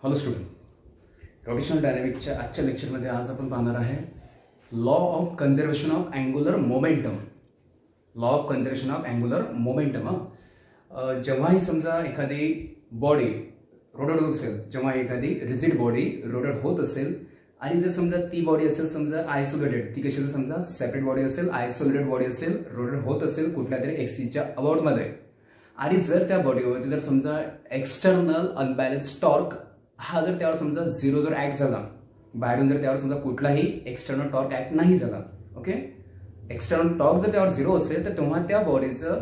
Hello student, rotational डायनॅमिक्सच्या आजच्या लेक्चरमध्ये आज आपण पाहणार आहे law of conservation of angular momentum. Law of conservation of angular momentum. जेव्हाही समजा एखादी बॉडी रोटेट होत असेल, जेव्हा एखादी रिजिड बॉडी रोटेट होत असेल आणि जर समजा ती बॉडी असेल समजा आयसोलेटेड, ती कशी असेल समजा सेपरेट बॉडी असेल, आयसोलेटेड बॉडी असेल, रोटेट होत असेल कुठल्या तरी एक्सिसच्या अबाउटमध्ये, आणि जर त्या बॉडीवरती जर समजा एक्सटर्नल अनबॅलन्स टॉर्क हा जर त्यावर समजा झिरो जर ऍक्ट झाला, बाहेरून जर त्यावर समजा कुठलाही एक्सटर्नल टॉर्क ऍक्ट नाही झाला, ओके, एक्सटर्नल टॉर्क जर त्यावर झिरो असेल तर तेव्हा त्या बॉडीचं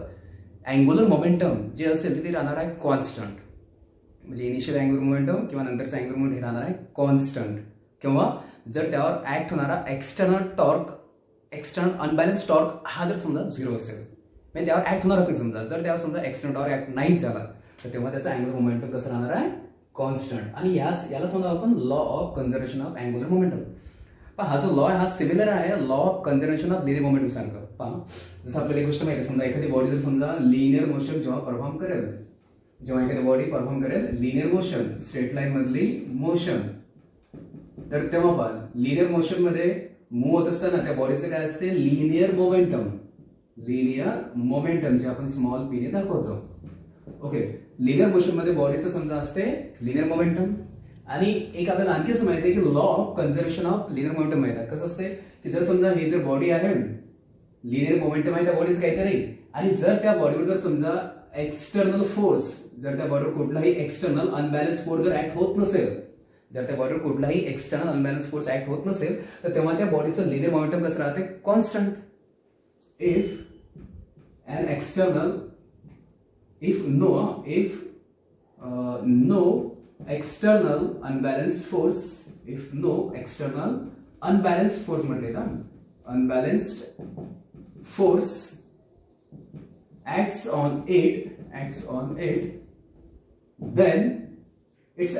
अँग्युलर मोमेंटम जे असेल ते राहणार आहे कॉन्स्टंट. म्हणजे इनिशियल अँग्युलर मोमेंटम किंवा नंतरचा अँग्युलर मोमेंटम हे राहणार आहे कॉन्स्टंट. किंवा जर त्यावर ऍक्ट होणारा external torque, external unbalance torque हा जर समजा झिरो असेल, म्हणजे त्यावर ऍक्ट होणारच नाही. समजा जर त्यावर समजा एक्सटर्नल टॉर्क ऍक्ट नाही झाला तर तेव्हा त्याचा अँग्युलर मोमेंटम कसं राहणार आहे कॉन्स्टंट. आणि याला समजा आपण law of conservation of angular momentum. पण हा जो लॉ आहे हा सिमिलर आहे law of conservation of linear momentum सारखं. पहा, जसं आपल्याला एक गोष्ट माहिती आहे, समजा एखादी बॉडी जर समजा लिनियर मोशन जेव्हा परफॉर्म करेल, जेव्हा एखादी बॉडी परफॉर्म करेल लिनियर मोशन, स्ट्रेट लाईन मधली मोशन, तर तेव्हा पहा लिनियर मोशन मध्ये मूव्ह होत असताना त्या बॉडीचं काय असते लिनियर मोमेंटम. लिनियर मोमेंटम जे आपण स्मॉल पी ने दाखवतो. ओके, लिनियर मोशन मध्ये बॉडीचं समजा असते लिनियर मोमेंटम. आणि एक आपल्याला आणखी असं माहिती आहे की law of conservation of linear momentum माहिती आहे. कसं असते की जर समजा ही जर बॉडी आहे, लिनियर मोमेंटम आहे त्या बॉडीचं काहीतरी, आणि जर त्या बॉडीवर जर समजा एक्सटर्नल फोर्स, जर त्या बॉडीवर कुठलाही एक्सटर्नल अनबॅलन्स फोर्स जर ऍक्ट होत नसेल, जर त्या बॉडीवर कुठलाही एक्सटर्नल अनबॅलन्स फोर्स ऍक्ट होत नसेल तर तेव्हा त्या बॉडीचं लिनियर मोमेंटम कसं राहते constant. if an external if no external unbalanced force, if no external unbalanced force म्हटले ना, unbalanced force acts on it, then its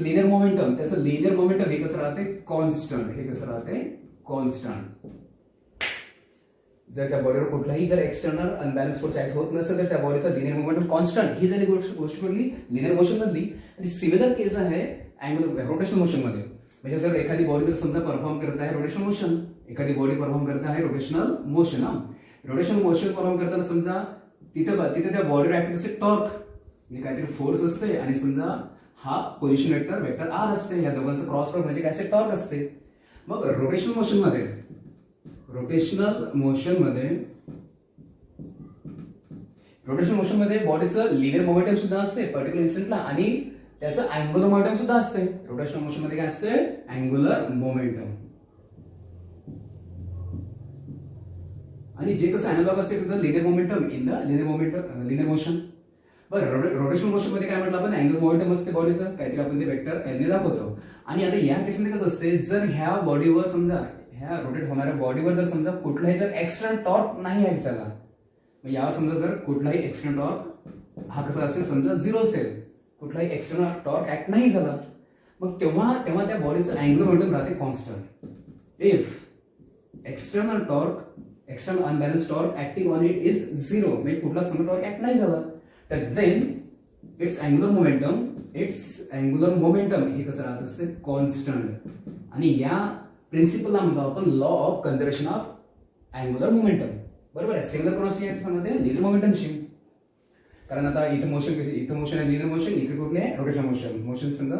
linear momentum, त्याचं linear momentum हे कसं राहते कॉन्स्टंट. हे कसं राहते कॉन्स्टंट. जर त्या बॉडीवर कुठलाही जर एक्सटर्नल अनबॅलन्स फोर्स ऍक्ट होत नसेल तर त्या बॉडीचा लिनियर मोमेंटम कॉन्स्टंट. ही झाली गोष्ट पडली लिनियर मोशन मधली. आणि सिमिलर केस आहे अँग्युलर रोटेशनल मोशन मध्ये. म्हणजे जर एखादी बॉडी जर समजा परफॉर्म करत आहे रोटेशनल मोशन, एखादी बॉडी परफॉर्म करत आहे rotational motion, rotational motion perform करताना समजा तिथे त्या बॉडीवर ऍक्ट असते टॉर्क, म्हणजे काहीतरी फोर्स असते, आणि समजा हा पोझिशन वेक्टर आर असते. या दोघांचं क्रॉस प्रॉडक्ट म्हणजे काय असते टॉर्क असते. मग रोटेशनल मोशन मध्ये बॉडीचं लिनियर मोमेंटम सुद्धा असते पर्टिक्युलर इन्स्टंटला, आणि त्याचं अँग्युलर मोमेंटम सुद्धा असते. रोटेशनल मोशन मध्ये काय असते अँग्युलर मोमेंटम. आणि जे कसं अॅनालॉग असते to the linear momentum in the linear motion. बरं, रोटेशनल मोशन मध्ये काय म्हटलं आपण अँग्युलर मोमेंटम असते बॉडीचं, काहीतरी आपण ते वेक्टर एल ने दाखवतो. आणि आता या केसमध्ये कसं असते, जर ह्या बॉडीवर समजा ह्या रोटेट होणाऱ्या बॉडीवर जर समजा कुठलाही जर एक्सटर्नल टॉर्क नाही ऍक्ट झाला, मग यावर समजा जर कुठलाही एक्सटर्नल टॉर्क हा कसा असेल समजा झिरो असेल, कुठलाही एक्सटर्नल टॉर्क ऍक्ट नाही झाला, मग तेव्हा त्या बॉडीचं अँग्युलर मोमेंटम राहते constant. If external unbalance torque acting on it is zero, म्हणजे कुठला समजा टॉर्क ऍक्ट नाही झाला, तर देन इट्स अँग्युलर मोमेंटम हे कसं राहत असते कॉन्स्टंट. आणि या प्रिन्सिपलला म्हणतो आपण law of conservation of angular momentum. बरोबर आहे. सिमिलर कोणाशी आहे सांगते लिनियर मोमेंटमशी. कारण आता इथं मोशन आहे लिनियर मोशन, इकडे कुठले आहे रोटेशनल मोशन समजा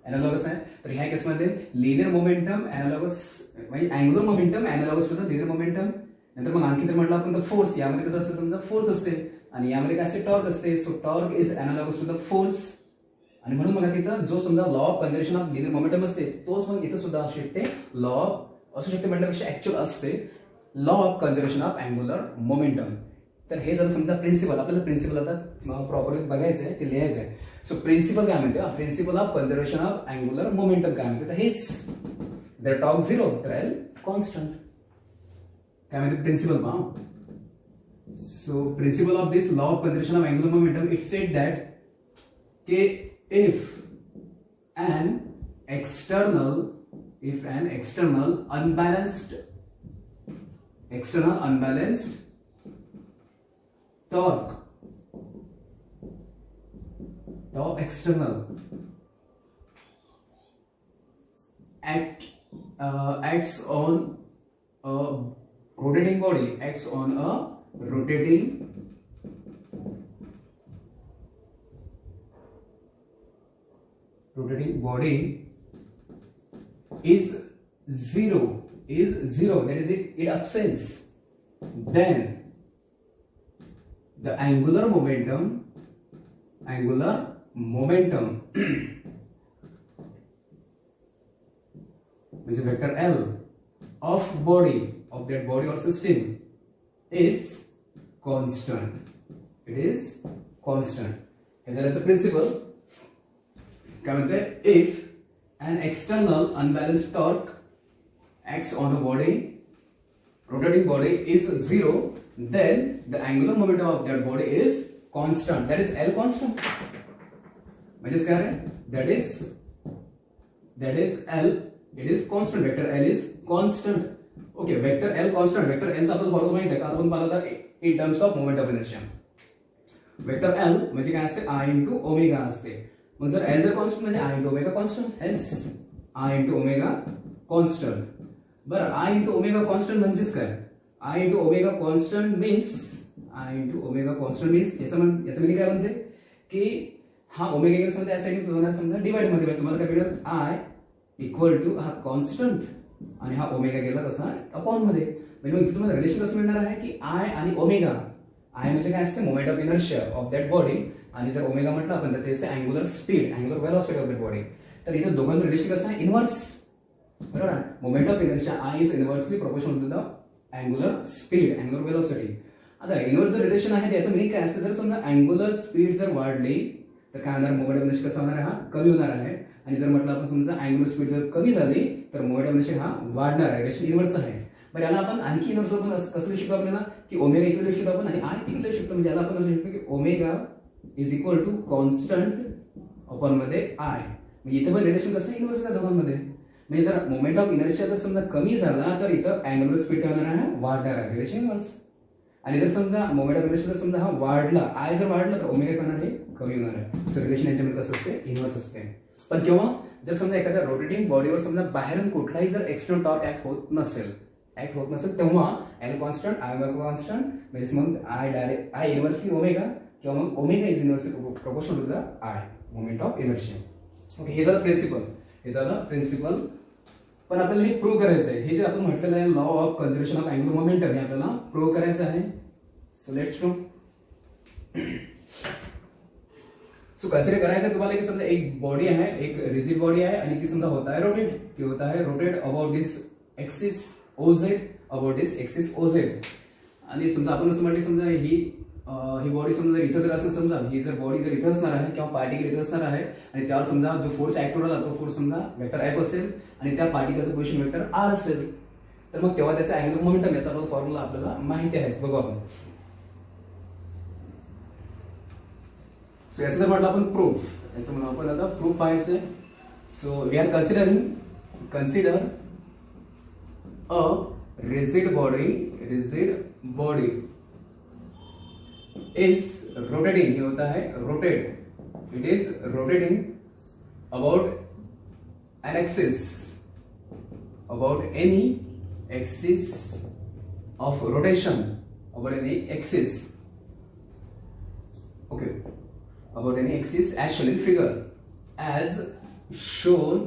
अॅनालॉगस आहे. तर ह्या केसमध्ये लिनियर मोमेंटम अॅनालॉगस, म्हणजे angular momentum analogous to the linear momentum. नंतर मग आणखी जर म्हटलं आपण तर फोर्स, यामध्ये कसं असतं समजा फोर्स असते आणि यामध्ये काय असते टॉर्क असते. So torque is analogous to the force. आणि म्हणून मग तिथं जो समजा law of conservation of linear momentum असते तोच मग इथं सुद्धा असू शकते लॉ ऑफ, असू शकते म्हटल्यापेक्षा ऍक्च्युअल असते law of conservation of angular momentum. तर हे जर समजा प्रिन्सिपल, आपल्याला प्रिन्सिपल आता प्रॉपरली बघायचं आहे ते लिहायचं आहे. सो प्रिन्सिपल काय म्हणते, principle of conservation of angular momentum काय म्हणते, तर हेच जर टॉर्क झिरो तर एल कॉन्स्टंट. काय म्हणते प्रिन्सिपल पहा. So principle of this law of conservation of angular momentum it state that if an external unbalanced torque external acts on a rotating body, acts on a rotating body is zero, that is it upsets, then the angular momentum which is vector L of that body or system is constant. It is constant. As a principle, if an external unbalanced torque acts on a rotating body is zero, then the angular momentum of that body is constant. That is L constant. That is L. It is constant. Vector L is constant. Okay, vector L constant. Vector L चा आपण formula माहिती आहे का? आपण पाहिला in terms of moment of inertia. Vector L म्हणजे काय असते? I into omega असते. मग जर L जर constant म्हणजे I into omega constant. Hence I into omega constant. बरं, I into omega constant म्हणजेच काय? I into omega constant means याचा म्हणजे काय म्हणते की हा ओमेगा गेला समजा या साइडने होणार, समजा डिवाइड मध्ये तुम्हाला काय भेटेल? I इक्वल टू हा कॉन्स्टंट आणि हा ओमेगा गेला कसा अपॉन मध्ये. म्हणजे मग तुम्हाला रिलेशन कसं मिळणार आहे की I आणि ओमेगा. I म्हणजे काय असते? Moment of inertia of that body, आणि जर ओमेगा म्हटलं आपण तर ते असते angular speed, angular velocity of that body. तर इथे दोघांचं रिलेशन कसं आहे? इनव्हर्स. बरोबर आहे. Moment of inertia I is inversely proportional to the angular speed, angular velocity. आता इनव्हर्स जर रिलेशन आहे त्याचं मीनिंग काय असतं? जर समजा अँग्युलर स्पीड जर वाढली तर काय होणार? मोमेंट ऑफ इनर्शिया कसा होणार आहे? हा कमी होणार आहे. आणि जर म्हटलं आपण समजा अँग्युलर स्पीड जर कमी झाली तर मोमेंट ऑफ इनर्शिया हा वाढणार आहे. रिलेशन इनव्हर्स आहे. बरं, याला आपण आणखी इनव्हर्स आपण कसं शिकतो आपल्याला की ओमेगा इक्वल लिहू शकतो आपण आणि I इक्वल लिहू शकतो. म्हणजे याला आपण असं शकतो की omega is equal to constant upon मध्ये I. म्हणजे इथे पण रिलेशन कसं इनव्हर्स आहे दोघांमध्ये. म्हणजे जर मोमेंट ऑफ इनर्शिया जर समजा कमी झाला तर इथं अँग्युलर स्पीड काय होणार आहे? वाढणार आहे. Relation inverse. आणि जर समजा मोमेंट ऑफ इनर्शिया जर समजा हा वाढला, I जर वाढला तर ओमेगा काय होणार आहे? कमी होणार आहे. सो रिलेशन यांच्यामध्ये कसं असते? इनव्हर्स असते. पण केव्हा? जर समजा एखाद्या रोटेटिंग बॉडीवर समजा बाहेरून कुठलाही जर एक्सटर्नल टॉर्क ऍक्ट होत नसेल तेव्हा L कॉन्स्टंट, I कॉन्स्टंट, म्हणजे मग I इनव्हर्सली ओमेगा किंवा मग omega is inversely proportional to the I, moment of inertia. Okay, हे झालं प्रिन्सिपल. पण आपल्याला हे प्रूव्ह करायचं आहे. हे जे आपण म्हटलेलं आहे law of conservation of angular momentum, हे आपल्याला प्रूव्ह करायचं आहे. So let's prove. So consider करायचं तुम्हाला की समजा एक बॉडी आहे, एक रिजिड बॉडी आहे आणि ती समजा होता है rotate about this axis OZ, आणि समजा आपण असं म्हटलं समजा ही बॉडी समजा जर इथं जर असेल, समजा ही जर बॉडी जर इथं असणार आहे किंवा पार्टिकल इथं असणार आहे आणि त्यावर समजा जो फोर्स ऍक्ट होणार तो फोर्स समजा वेक्टर F असेल आणि त्या पार्टिकलचं पोझिशन वेक्टर R असेल, तर मग तेव्हा त्याचा अँग्युलर मोमेंटम याचा फॉर्म्युला आपल्याला माहिती आहे. बघू आपण. सो याचं जर म्हटलं आपण प्रूफ, याचं म्हणून आपण आता प्रूफ पाहायचं. So we are consider a rigid body is rotating. ये होता है rotate. It is rotating about an axis, about any axis of rotation, about any axis. Okay, about any axis as shown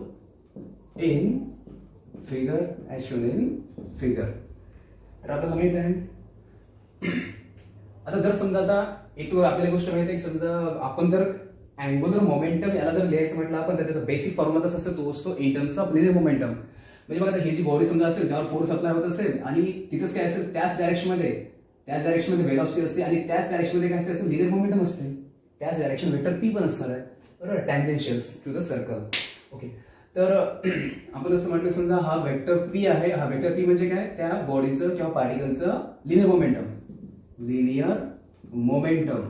in figure. तर आपल्याला माहित आहे. आता जर समजा आता एक आपल्याला गोष्ट माहिती आहे की समजा आपण जर अँग्युलर मोमेंटम याला जर लिहायचं म्हटलं आपण तर त्याचा बेसिक फॉर्म्युला कसा असतो? तो असतो in terms of linear momentum. म्हणजे बघा आता ही जी बॉडी समजा असेल त्यावर फोर्स अप्लाय होत असेल आणि तिथंच काय असेल? त्याच डायरेक्शनमध्ये वेलोसिटी असते आणि त्याच डायरेक्शनमध्ये काय असते? लिनियर मोमेंटम असते. त्याच डायरेक्शन वेक्टर P पण असणार आहे. बरोबर, टँजेन्शियल्स टू द सर्कल. ओके, तर आपण असं म्हटलं समजा हा वेक्टर P आहे. हा वेक्टर P म्हणजे काय? त्या बॉडीचं किंवा पार्टिकलचं लिनियर मोमेंटम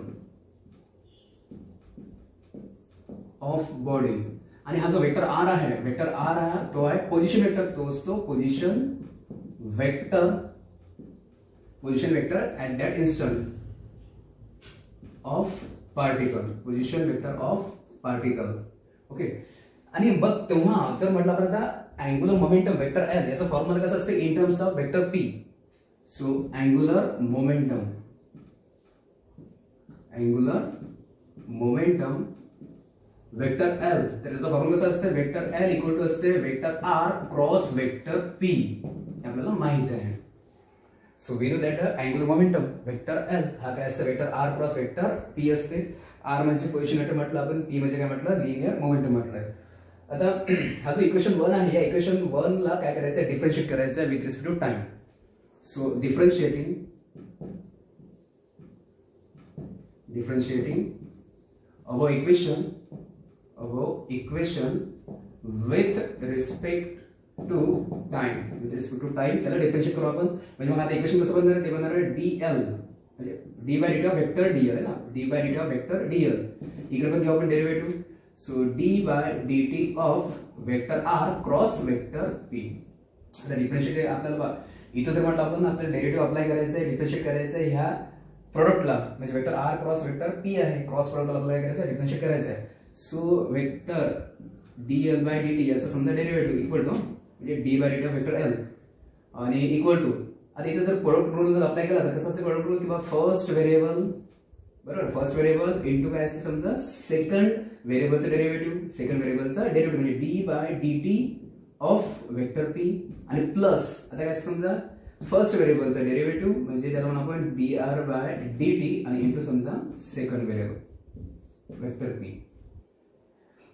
ऑफ बॉडी. आणि हा जो वेक्टर R आहे, तो आहे पोझिशन वेक्टर. तो असतो position vector at that instant of particle. Okay, आणि मग तेव्हा जर म्हटलं आपण आता अँग्युलर मोमेंटम वेक्टर एल याचा फॉर्म्युला कसा असते in terms of vector P. So angular momentum vector L, तर त्याचा फॉर्म्युला कसा असते वेक्टर एल इक्वल टू असते vector R cross vector P. आपल्याला माहित आहे. So we know that angular momentum vector L हा काय असते vector R cross vector P असते. आर म्हणजे पोझिशन वेक्टर म्हटलं आपण, पी म्हणजे काय म्हटलं लिनियर मोमेंटम म्हटलं. आता हा जो इक्वेशन 1 आहे या इक्वेशन 1 ला काय करायचं आहे डिफरन्शिएट करायचं आहे with respect to time. So differentiating above equation with respect to time. त्याला डिफरन्शिएट करू आपण. म्हणजे मग आता इक्वेशन कसं बनणार आहे ते बनणार आहे dl म्हणजे d by dt of vector dl आहे ना, d by dt of vector dl. इकडे पण घेऊ आपण derivative. So d by dt of vector r cross vector p. आता डिफरन्शिएट आपल्याला इथं जर म्हटलं आपण आपल्याला डेरिव्हेटिव्ह अप्लाय करायचं आहे डिफरन्शिएट करायचं आहे ह्या प्रोडक्टला म्हणजे vector r cross vector p आहे. क्रॉस प्रोडक्टला अप्लाय करायचं आहे डिफरन्शिएट करायचं आहे. So vector dl by dt याचा समजा डेरिव्हेटिव्ह इक्वल टू म्हणजे d by dt of vector l आणि इक्वल टू आता इथे जर प्रोडक्ट रूल जर अप्लाय केला तर कसं असते प्रोडक्ट रूल किंवा फर्स्ट व्हेरिएबल बरोबर फर्स्ट व्हेरिएबल इनटू काय असते समजा सेकंड व्हेरिएबलचं डेरिव्हेटिव्ह म्हणजे d by dt of vector p आणि प्लस आता काय समजा फर्स्ट व्हेरिएबलचं डेरिव्हेटिव्ह म्हणजे त्याला म्हणून आपण dr बाय dt आणि इनटू समजा सेकंड व्हेरिएबल वेक्टर p.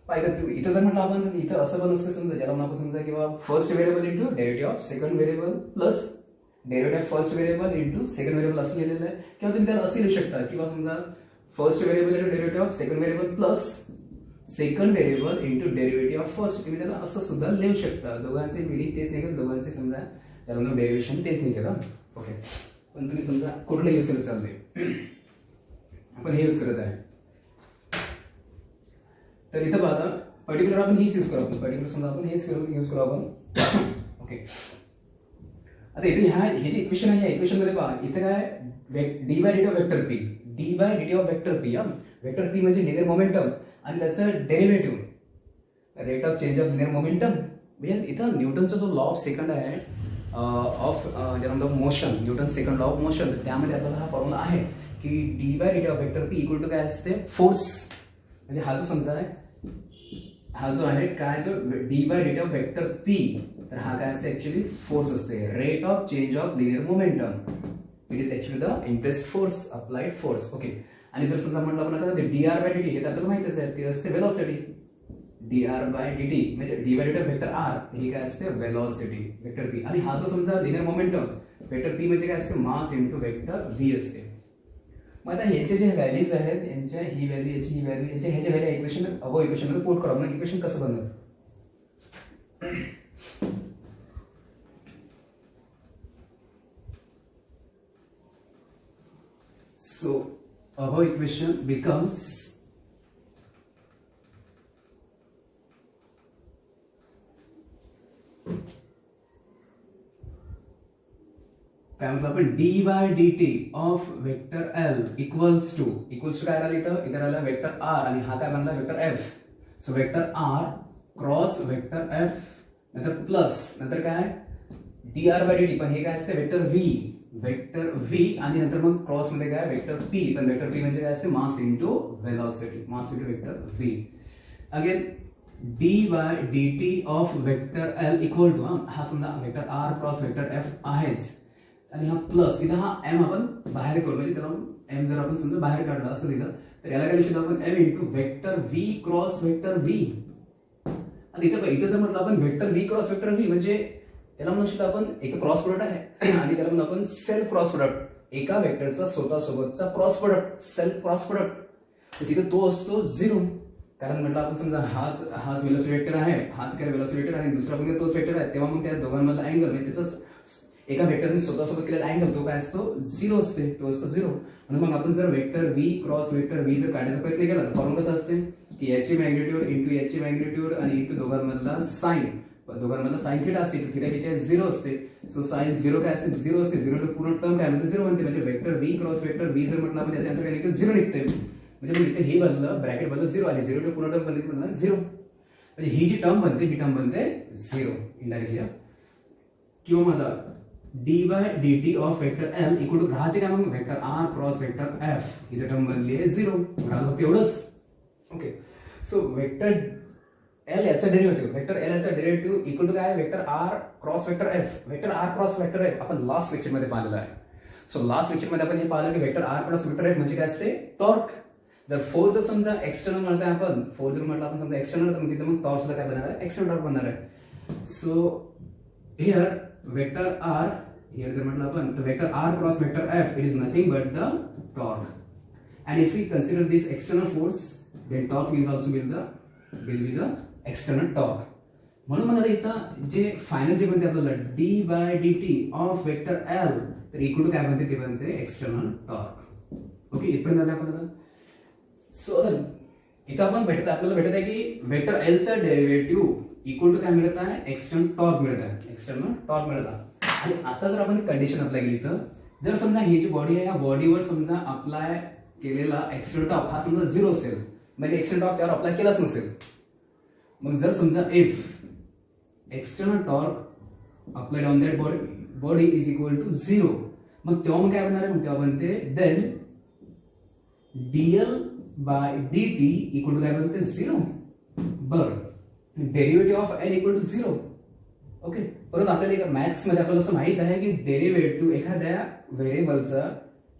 पाहिजे इथं जर म्हटलं आपण इथं असं पण असतं समजा ज्याला आपण समजा किंवा first variable into derivative of second variable plus derivative of first variable into second variable असं लिहिलेलं आहे. किंवा तुम्ही त्याला असं लिहू शकता किंवा समजा first variable into derivative of second variable plus second variable into derivative of first. तुम्ही त्याला असं सुद्धा लिहू शकता. दोघांचे मिनिंग तेच नाही करत, दोघांचे समजा त्याला म्हणून डेरिव्हेशन तेच नाही केलं. ओके पण तुम्ही समजा कुठलं यूज करत चालले आपण हे यूज करत आहे. तर इथं पाहता पर्टिक्युलर आपण हीच यूज करू आपण पर्टिक्युलर समजा आपण हेच यूज करू आपण. ओके आता इथे हे जे इक्वेशन आहे या इक्वेशन मध्ये पहा इथे काय d by dt of vector p d by dt of vector p vector p म्हणजे लिनियर मोमेंटम आणि त्याचं derivative rate of change of linear momentum. म्हणजे इथं न्यूटनचा जो लॉ ऑफ सेकंड आहे ऑफ ज्याला motion Newton second law of motion त्यामध्ये आपल्याला हा फॉर्म्युला आहे की d by dt of vector p equal to काय असते फोर्स. म्हणजे हा जो समजा आहे हा जो आहे काय तो d by dt of vector p तर हा काय असते ऍक्च्युअली फोर्स असते rate of change of linear momentum. It is actually the impressed force applied force. Okay आणि जर समजा म्हटलं आपण आता dr बाय dt हे तर आपल्याला माहितीच आहे ते असते वेलोसिटी. dr बाय dt म्हणजे d by dt of vector r हे काय असते वेलोसिटी वेक्टर p आणि हा जो समजा लिनियर मोमेंटम वेक्टर p म्हणजे काय असते मास इनटू वेक्टर v असते. मग आता यांचे जे व्हॅल्यूज आहेत यांच्या ही व्हॅल्यू याची ही व्हॅल्यू यांच्या ह्याच्या व्हॅल्यू इक्वेशन अबो इक्वेशन मध्ये पुट करू आपण. इक्वेशन कसं बनणार सो अबो इक्वेशन बिकम्स काय म्हटलं आपण d by dt of vector l equals to काय राहिलं इथं राहिलं वेक्टर r आणि हा काय बनला vector f. So vector r cross vector f नंतर प्लस नंतर काय dr बाय dt पण हे काय असते वेक्टर v आणि नंतर मग क्रॉस मध्ये काय वेक्टर p पण वेक्टर p म्हणजे काय असते mass into velocity mass into vector v. Again d by dt of vector l equal to हा समजा vector r cross vector f आहेच आणि हा प्लस इथं हा m आपण बाहेर करू म्हणजे त्याला m जर आपण समजा बाहेर काढला असं लिहिलं तर याला काय लिहू आपण m into vector v cross vector v. आणि इथं जर म्हटलं आपण vector v cross vector v म्हणजे त्याला म्हणू शकतो आपण एक क्रॉस प्रोडक्ट आहे आणि त्याला म्हणू आपण सेल्फ क्रॉस प्रोडक्ट एका वेक्टरचा स्वतःसोबतचा cross product self cross product. तर तिथे तो असतो 0 कारण म्हटलं आपण समजा हाच वेलोसिटी वेक्टर आहे हाच काय वेलोसिटी वेक्टर आहे दुसरा पण तोच वेक्टर आहे तेव्हा मग त्या दोघांमधला अँगल म्हणजे त्याचं एका वेक्टरने स्वतःसोबत केलेला अँगल तो काय असतो 0 असते तो असतो 0. म्हणून मग आपण जर vector v cross vector v जर काढायचा प्रयत्न केला तर फॉर्म्युला कसं असते की याची मॅग्निट्यूड इंटू याची मॅग्निट्यूड आणि इंटू दोघांमधला साइन थिटा असते थिटा किती आहे 0 असते. सो साइन 0 काय असते 0 असते 0 तर पूर्ण टर्म काय म्हणते 0 म्हणते म्हणजे vector v cross vector v जर म्हटलं आपण त्याचा आन्सर काय निघते 0 निघते. म्हणजे मग इथे हे बदललं ब्रॅकेट बदललं 0 आली 0 टू पूर्ण टर्म बनणार 0. म्हणजे ही जी टर्म बनते 0 इनडायरेक्टली. किंवा मग आता dy/dt of vector L equal to राहते काय मग vector R cross vector F. इथे टर्म बनली आहे 0. फक्त एवढंच. ओके. सो वेक्टर एल याचा डेरिव्हेटिव्ह इक्वल टू काय vector R cross vector F. Vector R cross vector F आपण लास्ट लेक्चर मध्ये पाहिलेलं आहे. सो लास्ट लेक्चर मध्ये आपण हे पाहिलं की vector R cross vector F म्हणजे काय असते टॉर्क. जर फोर्स जर समजा एक्सटर्नल म्हणताय आपण फोर्स जर म्हटलं आपण समजा एक्सटर्नल तर मग तिथे मग टॉर्क सुद्धा काय बनणार आहे एक्सटर्नल टॉर्क बनणार आहे. So here vector R here जर म्हटलं आपण तर vector R cross vector F it is nothing but the torque. And if we consider this external force then torque will also will be the external torque. म्हणून मला इथं जे final जे बनते आपल्याला dy/dt ऑफ वेक्टर एल तर equal to काय बनते ते बनते एक्सटर्नल टॉर्क. ओके. इथपर्यंत आलं आपण आता. सो इथं आपण आपल्याला भेटत आहे की वेक्टर एल चा डेरिव्हेटिव्ह इक्वल टू काय मिळत आहे एक्सटर्नल टॉर्क मिळत आहे. एक्सटर्नल टॉर्क मिळत आहे. आणि आता जर आपण कंडिशन अप्लाय केली तर जर समजा ही जी बॉडी आहे या बॉडीवर समजा अप्लाय केलेला एक्सटर्नल टॉर्क हा समजा 0 असेल म्हणजे एक्सटर्नल टॉर्क त्यावर अप्लाय केलाच नसेल. मग जर समजा if external torque applied on that body is equal to 0 मग तेव्हा मग काय बनणार आहे मग तेव्हा बनते देन dl/dt इक्वल टू काय बनते 0. बरं. Derivative of L equal to 0. Okay. परंतु आपल्याला मॅथ्स मध्ये आपल्याला असं माहित आहे की डेरिव्हेटिव्ह एखाद्या व्हेरिएबलचा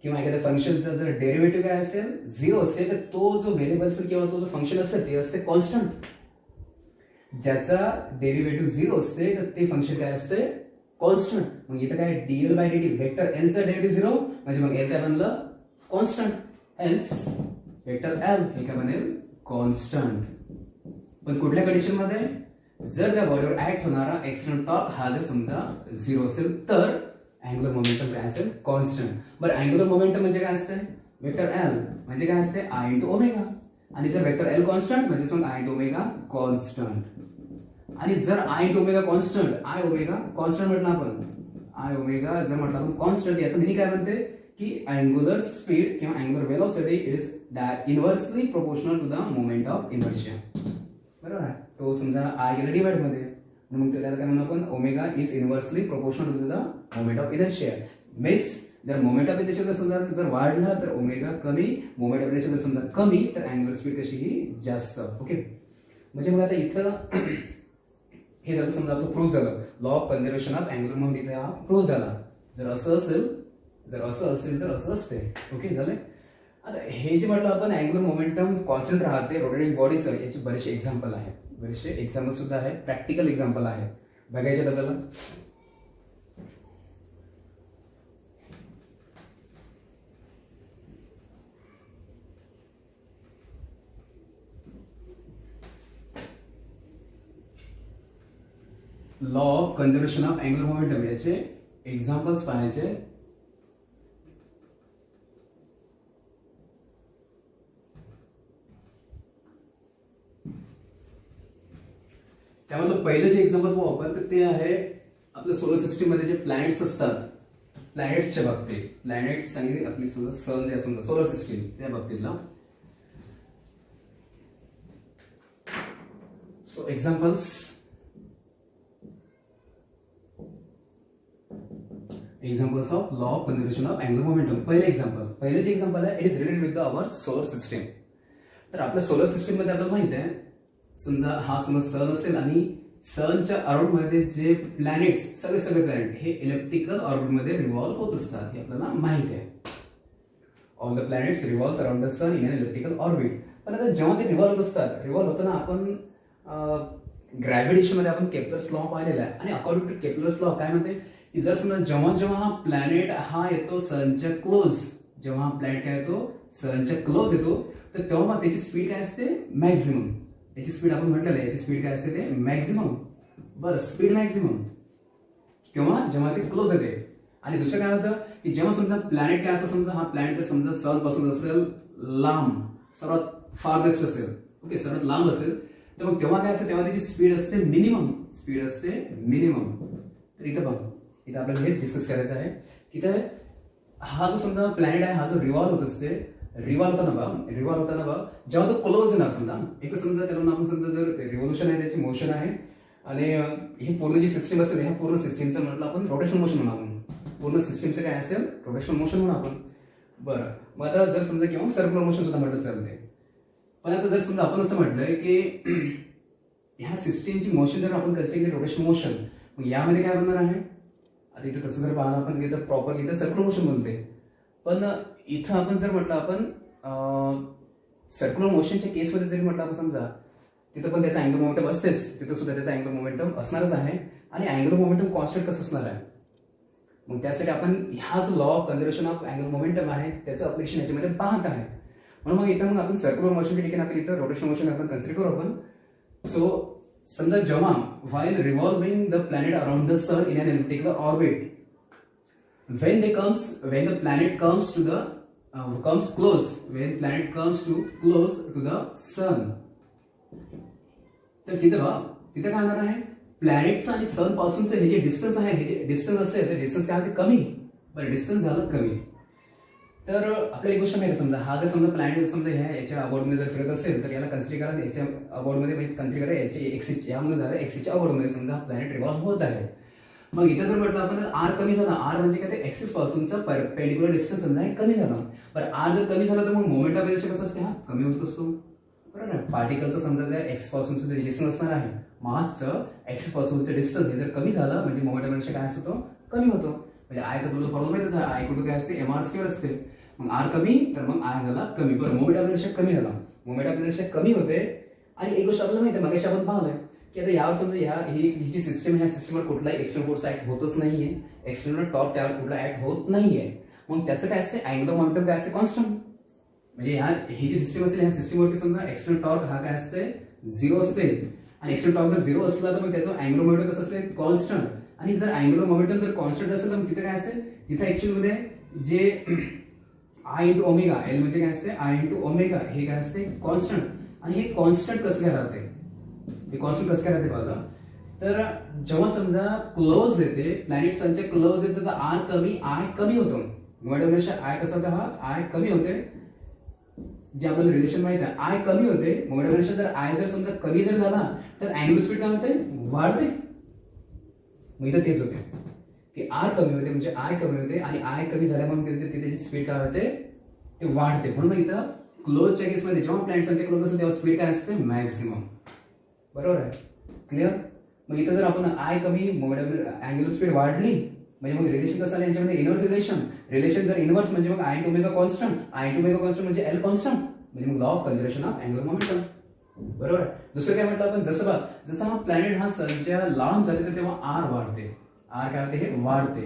किंवा एखाद्या फंक्शनचा जर डेरिव्हेटिव्ह काय असेल 0 असेल तर तो जो व्हेरिएबल असेल किंवा तो जो फंक्शन असेल ते असते कॉन्स्टंट. ज्याचा डेरिव्हेटिव्ह 0 असते तर ते फंक्शन काय असते कॉन्स्टंट. मग इथं काय dl/dt वेक्टर एल चा डेरिव्हेटिव्ह 0 म्हणजे मग एल काय बनलं कॉन्स्टंट. एल्स वेक्टर एल हे काय बनेल कॉन्स्टंट. पण कुठल्या कंडिशन मध्ये जर त्या बॉडीवर ऍक्ट होणारा एक्सटर्नल टॉर्क हा जर समजा 0 असेल तर अँग्युलर मोमेंटम काय असेल कॉन्स्टंट. बरं अँग्युलर मोमेंटम म्हणजे काय असते वेक्टर एल म्हणजे काय असते I × ओमेगा. आणि जर वेक्टर एल कॉन्स्टंट म्हणजे मग I × ओमेगा कॉन्स्टंट. आणि जर I × omega constant I omega constant म्हटलं आपण I ओमेगा जर म्हटलं आपण कॉन्स्टंट याचं मिनिंग काय बनते की अँग्युलर स्पीड किंवा angular velocity it is inversely proportional to the moment of inertia. बरोबर आहे. तो समजा I गेला डिवाइड मध्ये मग त्याला काय म्हणू आपण omega is inversely proportional to the moment of inertia. Means जर मोमेंट ऑफ इनर्शिया जर वाढला तर ओमेगा कमी मोमेंट ऑफ इनर्शिया जर समजा कमी तर अँग्युलर स्पीड कशी ही जास्त. ओके. म्हणजे मग आता इथं हे झालं समजा आपलं प्रूव्ह झालं law of conservation of angular momentum इथे हा प्रूव्ह झाला. जर असं असेल तर असं असते. ओके झालंय. आता हे जे म्हटलं आपण अँग्युलर मोमेंटम कॉन्स्टंट राहते रोटेटिंग बॉडीचं याचे बरेचसे एक्झाम्पल आहेत. बरेचसे एक्झाम्पल सुद्धा आहेत प्रॅक्टिकल एक्झाम्पल आहे बघायचे आपल्याला. Law of conservation of angular momentum याचे एक्झाम्पल्स पाहायचे. त्यामध्ये पहिलं जे एक्झाम्पल पाहू आपण तर ते आहे आपल्या सोलर सिस्टीम मध्ये जे प्लॅनेट्स असतात प्लॅनेट्सच्या बाबतीत. प्लॅनेट्स आणि आपली समजा सन जे समजा सोलर सिस्टीम त्या बाबतीतला. So examples of law of conservation of angular momentum. पहिलं जे एक्झाम्पल आहे it is related with our solar system. तर आपल्या सोलर सिस्टीम मध्ये आपल्याला माहित आहे समजा हा समज सन असेल आणि सनच्या अराउंड मध्ये जे प्लॅनेट्स सगळे प्लॅनेट हे इलेप्टिकल ऑर्बिट मध्ये रिव्हॉल्व होत असतात हे आपल्याला माहित आहे. All the planets revolves around the sun in an elliptical orbit. पण आता जेव्हा ते रिव्हॉल्व होत असतात रिव्हॉल्व होताना आपण ग्रॅव्हिटेशन मध्ये आपण केप्लर्स लॉ पाहिलेला आहे. आणि अकॉर्डिंग टू केप्लर्स लॉ काय म्हणते की जर समजा जेव्हा हा प्लॅनेट हा येतो सनच्या क्लोज जेव्हा हा प्लॅनेट काय येतो सनच्या क्लोज येतो तर तेव्हा त्याची स्पीड काय असते मॅक्झिमम. याची स्पीड आपण म्हटलेलं आहे याची स्पीड काय असते ते मॅक्झिमम. बरं स्पीड मॅक्झिमम किंवा जेव्हा ते क्लोज येते. आणि दुसरं काय होतं की जेव्हा समजा प्लॅनेट काय असं समजा हा प्लॅनेट जर समजा सन पासून असेल लांब सर्वात फारदेस्ट असेल ओके सर्वात लांब असेल तर मग तेव्हा काय असते तेव्हा त्याची स्पीड असते मिनिमम. तर इथं बघ इथं आपल्याला हेच डिस्कस करायचं आहे की तर हा जो समजा प्लॅनेट आहे हा जो रिव्हॉल्व होत असते रिव्हॉल्व होताना बा जेव्हा तो क्लोज आहे ना, समजा एक समजा त्याला आपण समजा जर रिव्होल्युशन आहे त्याची मोशन आहे आणि ही पूर्ण जी सिस्टीम असेल ह्या पूर्ण सिस्टीमचं म्हटलं आपण रोटेशनल मोशन म्हणू आपण. पूर्ण सिस्टीमचं काय असेल रोटेशनल मोशन म्हणू आपण. बरं, मग आता जर समजा किंवा सर्क्युलर मोशन सुद्धा म्हटलं चालते. पण आता जर समजा आपण असं म्हटलंय की ह्या सिस्टीमची मोशन जर आपण कन्सिडर केली रोटेशनल मोशन, मग यामध्ये काय बनणार आहे. आता इथं तसं जर पाहिलं आपण इथं प्रॉपरली इथं सर्क्युलर मोशन बोलते. पण इथं आपण जर म्हटलं आपण सर्क्युलर मोशनच्या केसमध्ये जरी म्हटलं आपण समजा तिथं पण त्याचा अँगल मोमेंटम असतेच, तिथं सुद्धा त्याचा अँगल मोमेंटम असणारच आहे. आणि अँगल मोमेंटम कॉन्स्टंट कसं असणार आहे. मग त्यासाठी आपण हा जो law of conservation of angle momentum आहे त्याचं अप्लिकेशन याच्यामध्ये पाहत आहे. म्हणून मग इथं मग आपण सर्क्युलर मोशनच्या ठिकाणी आपण इथं रोटेशनल मोशन आपण कन्सिडर करू आपण. सो समजा जेव्हा while revolving the planet around the sun in an elliptical orbit, when the planet comes to the when planet comes to close to the sun, तर तिथं काय होणार आहे. प्लॅनेटचं आणि सन पासूनचं हे जे डिस्टन्स आहे, हे जे डिस्टन्स असेल तर डिस्टन्स काय होते कमी. बरं, डिस्टन्स झालं कमी. तर आपल्याला एक गोष्ट माहिती समजा हा जर समजा प्लॅनेट समजा ह्या याच्या अबाउटमध्ये जर फिरत असेल तर याला कन्सिडर करा याच्या अबाउटमध्ये म्हणजे कन्सिडर करा याचे एक्सिस यामध्ये झालं एक्सिसच्या अबाउटमध्ये समजा हा प्लॅनेट रिव्हॉल्व होत आहे. मग इथं जर म्हटलं आपण आर कमी झाला, आर म्हणजे काय ते एक्सिस पासूनचा परपेंडिक्युलर डिस्टन्स समजा कमी झाला. बरं, आर जर कमी झाला तर मग मोमेंट ऑफ इनर्शिया कसं असते, हा कमी होत असतो. बरोबर आहे. पार्टिकलचं समजा जर एक्स पासूनचं जे डिस्टन्स असणार आहे मासचं एक्सिस पासूनचं डिस्टन्स हे जर कमी झालं म्हणजे मोमेंट ऑफ इनर्शिया काय असतो कमी होतो. म्हणजे आयचा तुला फॉर्म्युला माहितीच आहे, आय इक्वल टू काय असते एमआर स्क्वेअर असते. मग आर कमी तर मग आय झाला कमी. बरं, मोमेंट ऑफ इनर्शिया कमी झाला, मोमेंट ऑफ इनर्शिया कमी होते. आणि एक गोष्ट आपल्याला माहिती आहे मगाशी आपण पाहिलंय की आता यावर समजा ही जी सिस्टम ह्या सिस्टमवर कुठलाही एक्सटर्नल फोर्स ऍक्ट होतच नाहीये, एक्सटर्नल टॉर्क त्यावर कुठला ऍक्ट होत नाहीये. मग त्याचं काय असते अँगुलर मोमेंटम काय असते कॉन्स्टंट. म्हणजे ही जी सिस्टम असेल ह्या सिस्टमवरती समजा एक्सटर्नल टॉर्क हा काय असते 0 असते. आणि एक्सटर्नल टॉर्क जर 0 असला तर मग त्याचं अँगुलर मोमेंटम कसं असते कॉन्स्टंट. आणि जर अँगुलर मोमेंटम जर कॉन्स्टंट असेल तर मग तिथे काय असते तिथे ऍक्च्युअली मध्ये जे आय इंटू ओमेगा एल म्हणजे काय असते आय इंटू ओमेगा हे काय असते कॉन्स्टंट. आणि हे कॉन्स्टंट कसं काय राहते, हे कॉन्स्टंट कसं काय राहते बघा. तर जेव्हा समजा क्लोज येते प्लॅनेट सनच्या क्लोज येते तर आर कमी आय कमी होतो. मोमेंटम आय कसा होता, हा आय कमी होते. जे आपल्याला रिलेशन माहित आहे आय कमी होते. मोमेंटम जर आय जर समजा कमी जर झाला तर अँगुलर स्पीड काय होते वाढते. मग इथं तेच होते की आर कमी होते म्हणजे आय कमी होते आणि आय कमी झाल्यामुळे त्याची स्पीड काय होते ते वाढते. म्हणून मग इथं क्लोजच्या केसमध्ये जेव्हा प्लॅनेट क्लोज असेल तेव्हा स्पीड काय असते मॅक्सिमम. बरोबर आहे, क्लिअर. मग इथं जर आपण आय कमी अँगुलर स्पीड वाढली म्हणजे मग रिलेशन कसं आलं यांच्यामध्ये इनव्हर्स रिलेशन जर इनव्हर्स म्हणजे मग I to omega constant, I to omega constant म्हणजे एल कॉन्स्टंट म्हणजे मग law of conservation of angular momentum. बरोबर. दुसरं काय म्हटलं आपण जसं हा प्लॅनेट हा सनच्या लांब जाते तर तेव्हा आर वाढते. आर काय होते हे वाढते.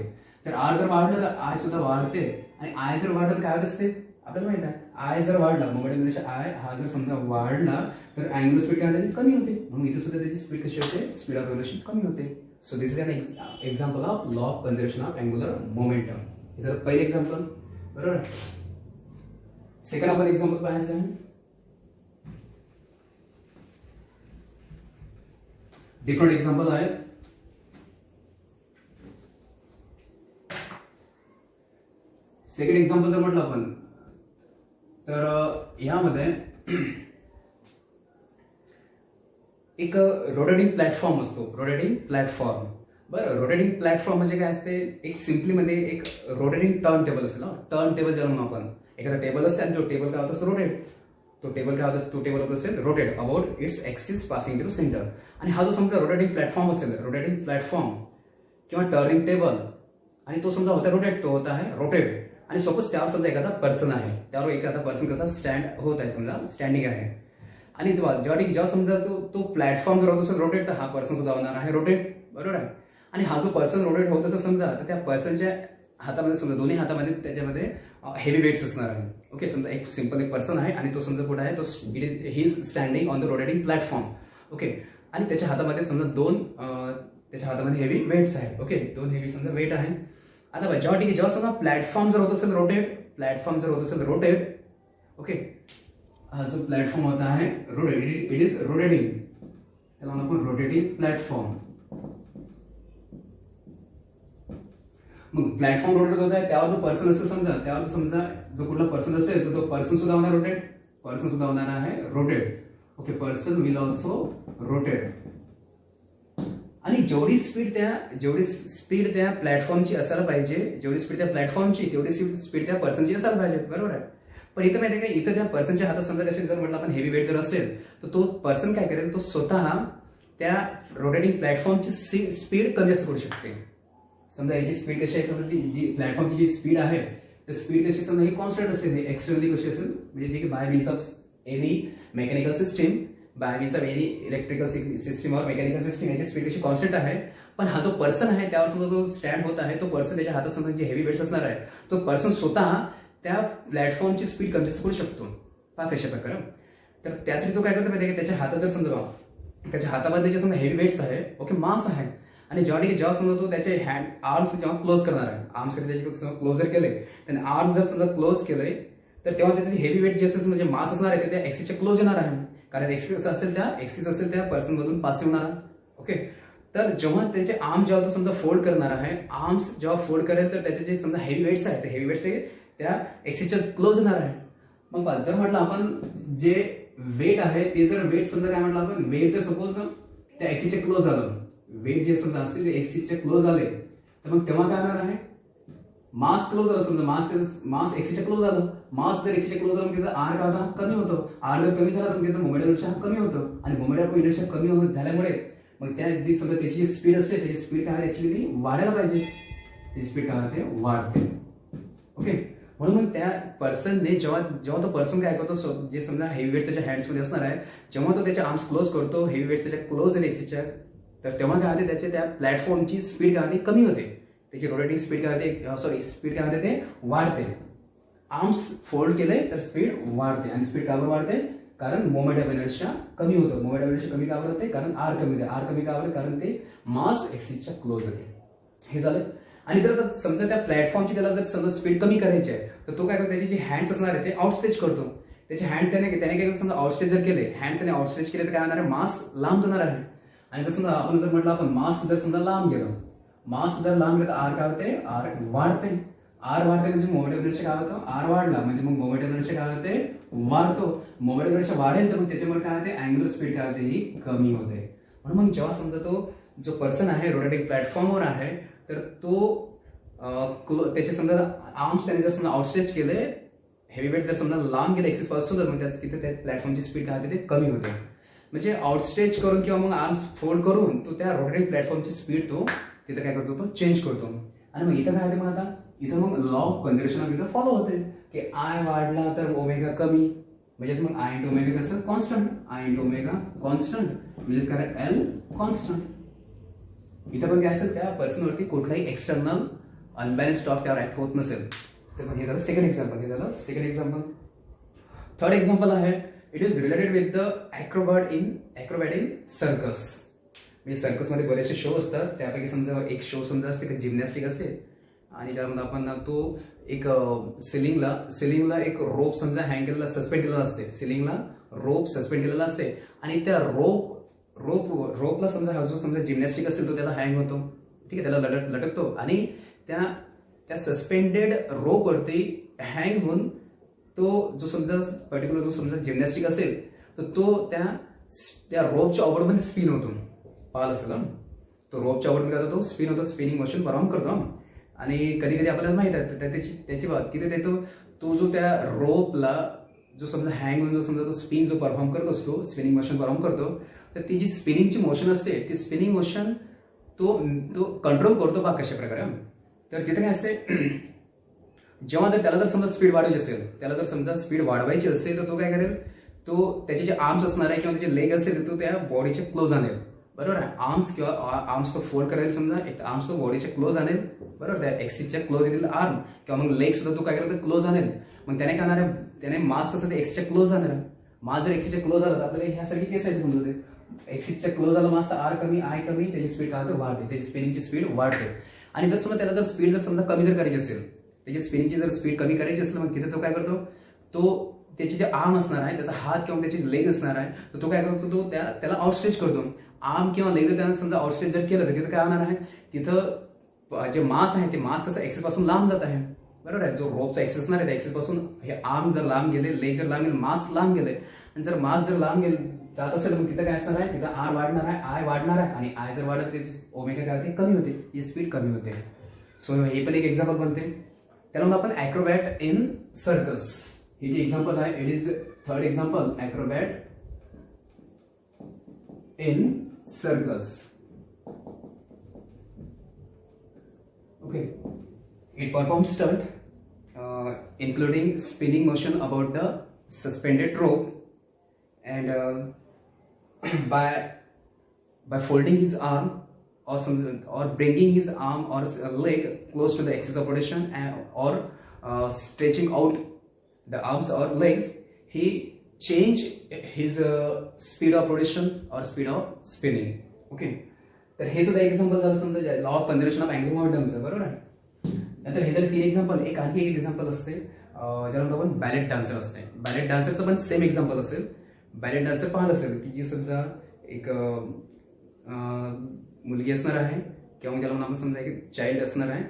जर आर जर वाढलं तर आय सुद्धा वाढते. आणि आय जर वाढलं तर काय होत असते आपल्याला माहित आहे आय जर वाढला मोमेंटम आय हा जर समजा वाढला तर अँगुलर स्पीड काय होते कमी होते. म्हणून इथे सुद्धा त्याची स्पीड कशी होते स्पीड ऑफ रिव्होल्यूशन कमी होते. So this is an example of law of conservation of angular momentum. हे जर पहिलं एक्झाम्पल. बरोबर. सेकंड आपण एक्झाम्पल पाहायचं आहे. डिफरंट एक्झाम्पल आहे. सेकंड एक्झाम्पल जर म्हटलं आपण तर यामध्ये एक रोटेटिंग प्लॅटफॉर्म असतो. Rotating platform. बरं, रोटेटिंग प्लॅटफॉर्म म्हणजे काय असते एक सिम्पली मध्ये एक रोटेटिंग टर्न टेबल असेल. टर्न टेबल ज्याला म्हणून आपण एखादा टेबल असते आणि तो टेबल काय होत असतो रोटेट. तो टेबल काय होत तो टेबल होत असेल rotate about its axis passing through centre. आणि हा जो समजा रोटेटिंग प्लॅटफॉर्म असेल रोटेटिंग प्लॅटफॉर्म किंवा टर्निंग टेबल आणि तो समजा होता रोटेट तो होता आहे रोटेट. आणि सपोज त्यावर समजा एखादा पर्सन आहे त्यावर एखादा पर्सन कसा स्टँड होत आहे समजा स्टँडिंग आहे. आणि जेव्हा समजा तो प्लॅटफॉर्म जर होत असेल रोटेट तर हा पर्सन सुद्धा होणार आहे रोटेट. बरोबर आहे. आणि हा जो पर्सन रोटेट होत असेल समजा तर त्या पर्सनच्या हातामध्ये समजा दोन्ही हातामध्ये त्याच्यामध्ये हेवी वेट्स असणार आहे. ओके, समजा एक सिंपल एक पर्सन आहे आणि तो समजा कुठे आहे तो he is standing on the rotating platform. Okay, आणि त्याच्या हातामध्ये समजा त्याच्या हातामध्ये हेवी वेट्स आहेत. ओके, 2 हेवी समजा वेट आहे. आता जेव्हा समजा प्लॅटफॉर्म जर होत असेल रोटेट ओके, हा जो प्लॅटफॉर्म होता आहे रोटेट इट इज रोटेटिंग त्याला आपण रोटेटिंग प्लॅटफॉर्म. मग प्लॅटफॉर्म रोटेट होत आहे, त्यावर जो पर्सन असेल समजा, त्यावर समजा जो कुठला पर्सन असेल तर तो पर्सन सुद्धा होणार रोटेट, पर्सन सुद्धा होणार आहे rotate. Okay, person will also rotate. आणि जेवढी स्पीड त्या प्लॅटफॉर्मची असायला पाहिजे, जेवढी स्पीड त्या प्लॅटफॉर्मची तेवढी स्पीड त्या पर्सनची असायला पाहिजे, बरोबर आहे. पण इथं माहिती आहे का, इथं त्या पर्सनच्या हातात समजा कसे जर म्हटलं आपण हेवी वेट जर असेल तर तो पर्सन काय करेल, तो स्वतः त्या रोटेटिंग प्लॅटफॉर्मची स्पीड कमी जास्त करू शकते. समजा याची स्पीड कशी आहे, समजा ती जी प्लॅटफॉर्मची जी स्पीड आहे तर स्पीड कशी समजा ही कॉन्स्टंट असेल, ही एक्सटर्नली कशी असेल, म्हणजे ती bye means of any mechanical system, bye means of any electrical system और मेकॅनिकल सिस्टीम याची स्पीड कशी कॉन्स्टंट आहे. पण हा जो पर्सन आहे त्यावर समजा जो स्टँड होत आहे तो पर्सन त्याच्या हातात समजा जे हेवी वेट्स असणार आहे तो पर्सन स्वतः त्या प्लॅटफॉर्मची स्पीड कमी जास्त करू शकतो. पहा कशा प्रकारे. तर त्यासाठी तो काय करतो माहिती आहे की त्याच्या हातात जर समजा त्याच्या हातामध्ये जे समजा हेवी वेट्स आहे, ओके, मास आहे, आणि जेव्हा समजा तो त्याचे हँड आर्म्स जेव्हा क्लोज करणार आहे, आर्म्स त्याचे क्लोज जर केले त्याने आर्म जर समजा क्लोज केले तर तेव्हा त्याचे हेवी वेट जे असेल म्हणजे मास असणार आहे ते त्या एक्सिसच्या क्लोज येणार आहे, कारण एक्सिस असेल त्या पर्सन मधून पास होणार आहे. ओके, तर जेव्हा त्याचे आर्म जेव्हा तो समजा फोल्ड करणार आहे, आर्म्स जेव्हा फोल्ड करेल तर त्याचे जे समजा हेवी वेट्स आहेत, हेवी वेट्स त्या एक्सिसच्या क्लोज येणार आहे. मग जर म्हटलं आपण जे वेट आहे ते जर वेट समजा काय म्हटलं आपण, वेट जर सपोज त्या एक्सिसच्या क्लोज झालं, वेट जे समजा असतील ते एक्सिसच्या क्लोज आले तर मग तेव्हा काय होणार आहे, मास क्लोज झालं, समजा मास एक्सिसच्या क्लोज झालं, मास जर एक्सिसच्या क्लोज झालं तिथं आर काय होता, कमी होतो, आर जर कमी झाला तर तिथं मोमेंट ऑफ इनर्शिया कमी होतं, आणि मोमेंट ऑफ इनर्शिया कमी झाल्यामुळे मग त्या जी समजा त्याची स्पीड असते त्याची स्पीड काय ऍक्च्युअली वाढायला पाहिजे, त्याची स्पीड काय होते, वाढते. ओके, म्हणून मग त्या पर्सनने जेव्हा तो पर्सन काय करतो, जे समजा हेवी वेट्स त्याच्या हँड्समध्ये असणार आहे, जेव्हा तो त्याचे आर्म्स क्लोज करतो, हेवी वेट्स त्याच्या क्लोज आणि एक्सिसच्या, तर तेव्हा काय होते त्याच्या त्या प्लॅटफॉर्मची स्पीड काय होते, कमी होते, त्याची रोटेटिंग स्पीड काय होते, स्पीड काय होते ते वाढते. आर्म्स फोल्ड केले तर स्पीड वाढते, आणि स्पीड का वाढते, कारण मोमेंट ऑफ इनर्शिया कमी होतं. मोमेंट ऑफ इनर्शिया कमी का होते, कारण आर कमी होते, आर कमी का होते, कारण ते मास एक्सिसच्या क्लोज होते. हे झालं. आणि जर समजा त्या प्लॅटफॉर्मची त्याला जर समजा स्पीड कमी करायची आहे तर तो काय करतो, त्याचे जे हँड्स असणार आहे ते आउटस्ट्रेच करतो. त्याचे हँड त्याने काय करतो, समजा आउटस्ट्रेच जर केले, हँड्स त्याने आउटस्ट्रेच केले तर काय होणार आहे, मास लांब जाणार आहे. आणि जर समजा आपण जर म्हटलं आपण मास जर समजा लांब गेलो, मास जर लांब गेलं तर आर काय होते, आर वाढते. आर वाढते म्हणजे मोमेंट ऑफ इनर्शिया काय होतं, आर वाढला म्हणजे मग मोमेंट ऑफ इनर्शिया काय होते, वाढतो. मोमेंट ऑफ इनर्शिया वाढेल तर मग त्याच्यामुळे काय होते, अँग्युलर स्पीड काय होते, ही कमी होते. म्हणून मग जेव्हा समजा तो जो पर्सन आहे रोटेटिंग प्लॅटफॉर्मवर आहे तर तो त्याचे समजा आर्म्स त्याने जर समजा आउटस्ट्रेच केले, हेवी वेट जर समजा लांब गेले एक्सिस पासून तर मग तिथे त्या प्लॅटफॉर्मची स्पीड काय होते, ते कमी होते. म्हणजे आउटस्ट्रेच करून किंवा मग आर्म्स फोल्ड करून तो त्या रोटेटिंग प्लॅटफॉर्मची स्पीड तो तिथे काय करतो, तो चेंज करतो. आणि मग इथं काय होते, मग आता इथं मग लॉ ऑफ कन्झर्वेशन ऑफ इथं फॉलो होते की आय वाढला तर ओमेगा कमी, म्हणजेच मग आय इंटू ओमेगा कसं constant, I into omega constant, म्हणजेच कारण एल कॉन्स्टंट. इथं पण काय असेल, त्या पर्सनवरती कुठलाही एक्सटर्नल अनबॅलन्स टॉर्क त्यावर ऍक्ट होत नसेल. तर हे झालं सेकंड एक्झाम्पल. थर्ड एक्झाम्पल आहे, it is related with the acrobat in circus. म्हणजे सर्कसमध्ये बरेचसे शो असतात, त्यापैकी समजा एक शो समजा असते की जिम्नॅस्टिक असते, आणि ज्यामध्ये आपण तो एक सिलिंगला एक रोप समजा हँग केलेला, सस्पेंड केलेला असते, सिलिंगला रोप सस्पेंड केलेला असते, आणि त्या रोपला समजा हा जो समजा जिम्नॅस्टिक असेल तो त्याला हँग होतो, ठीक आहे, त्याला लटकतो, आणि त्या सस्पेंडेड रोपवरती हँग होऊन तो जो समजा पर्टिक्युलर जो समजा जिम्नॅस्टिक असेल तर तो त्या रोपच्या ऑबडमध्ये स्पिन होतो. पाहिलं असेल, तो रोपच्या ऑबडमध्ये काय होतो, स्पिन होतो, स्पिनिंग मोशन परफॉर्म करतो. आणि कधी कधी आपल्याला माहित आहे त्याची बात तिथे तो जो त्या रोपला जो समजा हँग होऊन जो समजा तो स्पिन जो परफॉर्म करत असतो, स्पिनिंग मोशन परफॉर्म करतो, तर ती जी स्पिनिंगची मोशन असते ती स्पिनिंग मोशन तो कंट्रोल करतो बा कशा प्रकारे. तर तिथे काय असते, जेव्हा जर त्याला जर समजा स्पीड वाढवायची असेल, त्याला जर समजा स्पीड वाढवायची असेल तर तो काय करेल, तो त्याचे जे आर्म्स असणार आहे किंवा त्याचे लेग असेल तो त्या बॉडीच्या क्लोज आणेल, बरोबर आहे. आर्म्स तो फोल्ड करायला समजा एक आर्म्स तो बॉडीच्या क्लोज आणेल, बरोबर, त्या एक्सिसच्या क्लोज येतील आर्म, किंवा मग लेग सुद्धा तो काय करेल क्लोज आणेल. मग त्याने काय होणार आहे, त्याने मास कसं ते एक्सच्या क्लोज आणणार आहे. मास जर एक्सिसच्या क्लोज आला तर आपल्याला ह्यासारखी केस आहे समजा ते एक्सिसच्या क्लोज आला मास, आर कमी आय कमी, त्याची स्पीड काय होते, वाढते, त्याची स्पिनिंगची स्पीड वाढते. आणि जर समजा त्याला जर स्पीड जर समजा कमी जर करायची असेल, त्याची स्पिनिंगची जर स्पीड कमी करायची असेल मग तिथे तो काय करतो, तो त्याचे जे आर्म असणार आहे, त्याचा हात किंवा त्याची लेग असणार आहे, तर तो काय करतो, तो त्याला आउटस्ट्रेच करतो. आर्म किंवा लेग जर त्यानं समजा आउटस्ट्रेच जर केलं तर तिथं काय होणार आहे, तिथं जे मास आहे ते मास कसं एक्सेस पासून लांब जात आहे, बरोबर आहे. जो रोपचा एक्सेस असणार आहे त्या एक्सेस पासून हे आर्म जर लांब गेले, लेग जर लांब गेले, मास लांब गेले, आणि जर मास जर लांब गेले जात असेल मग तिथं काय असणार आहे, तिथं आर वाढणार आहे, आय वाढणार आहे, आणि आय जर वाढत ते ओमेगा काय होते, कमी होते, ही स्पीड कमी होते. सो हे पण एक एक्झाम्पल बनते. त्याला म्हणतो आपण ॲक्रोबॅट इन सर्कस. हे जे एक्झाम्पल आहे it is third example, acrobat in circus. Okay, it performs stunt, including spinning motion about the suspended rope, and by folding his arm or bringing his arm or leg close to the axis of rotation, or stretching out the arms or legs, he change his speed of rotation or speed of spinning. Okay. तर हे सुद्धा example झालं समजा law of conservation of angular मोमेंटमचं, बरोबर आहे. नंतर हे जर 3 एक्झाम्पल, एक आणखी एक एक्झाम्पल असते ज्याला आपण बॅलेट डान्सर असते. बॅलेट डान्सरचं पण सेम एक्झाम्पल असेल. बॅलेट डान्सर पाहिलं असेल की जी समजा एक मुलगी असणार आहे किंवा ज्याला आपण समजा एक चाइल्ड असणार आहे,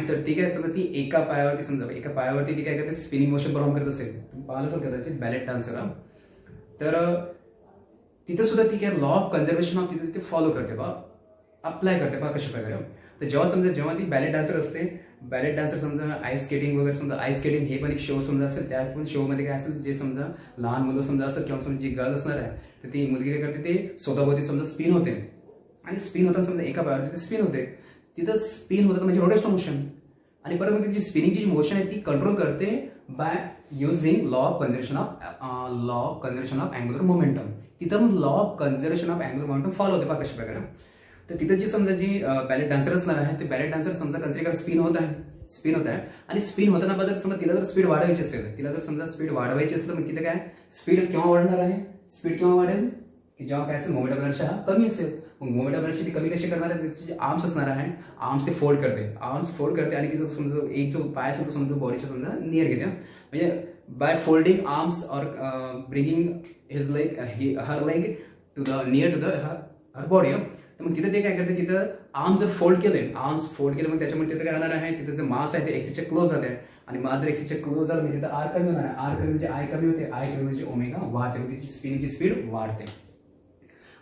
तर ती काय समजा ती एका पायावरती ती काय करते, स्पिनिंग मोशन परफॉर्म करत असेल. तुम्ही पाहिलं असेल कदाचित बॅलेट डान्सर. तर तिथं सुद्धा ती काय लॉ ऑफ कन्झर्वेशन ऑफ तिथे फॉलो करते बा, अप्लाय करते बा कशा प्रकारे. तर जेव्हा ती बॅलेट डान्सर असते, बॅलेट डान्सर समजा आईस स्केटिंग वगैरे, समजा आईस स्केटिंग हे पण एक शो समजा असेल, त्या पण शोमध्ये काय असेल, जे समजा लहान मुलं समजा असतात किंवा समजा जी गर्ल असणार आहे, तर ती मुलगी काय करते, ते स्वतःभोवती समजा स्पिन होते, आणि स्पिन होताना समजा एका पायावर तिथे स्पिन होते. तिथं स्पिन होतं म्हणजे रोटेशनल मोशन, आणि परत मग तिची स्पिनिंगची जी मोशन आहे ती कंट्रोल करते by using law of conservation of angular momentum. तिथं मग law of conservation of angular momentum follow होते बा कशा प्रकारे. तर तिथं जी समजा जी बॅलेट डान्सर असणार आहे, ते बॅलेट डान्सर समजा कन्सिडर स्पिन होत आहे, आणि स्पिन होताना जर समजा तिला जर स्पीड वाढवायची असेल, तर मग तिथे काय स्पीड केव्हा वाढणार आहे, स्पीड केव्हा वाढेल की जेव्हा काय असेल, मोमेंट ऑफ इनर्शिया हा कमी असेल. मग मोमेंट ऑफ इनर्शिया ती कमी कशी करणार आहे, तिचे जे आर्म्स असणार आहे, आर्म्स ते फोल्ड करते, आणि तिचं समजा एक जो पाय असेल तो समजा बॉडीच्या समजा नियर घेते. म्हणजे by folding arms or bringing her leg to the near to the her body. तर मग तिथे ते काय करते, तिथं आर्म जर फोल्ड केले, मग त्याच्यामुळे तिथे काय होणार आहे, तिथं जे मास आहे ते एक्सिसच्या क्लोज झाले आहे, आणि मास जर एक्सिसच्या क्लोज झालं म्हणजे तिथं आर कमी होणार आहे. आर कमी म्हणजे आय कमी होते, आय कमी म्हणजे ओमेगा वाढते, म्हणजे तिची स्पिनिंगची स्पीड वाढते.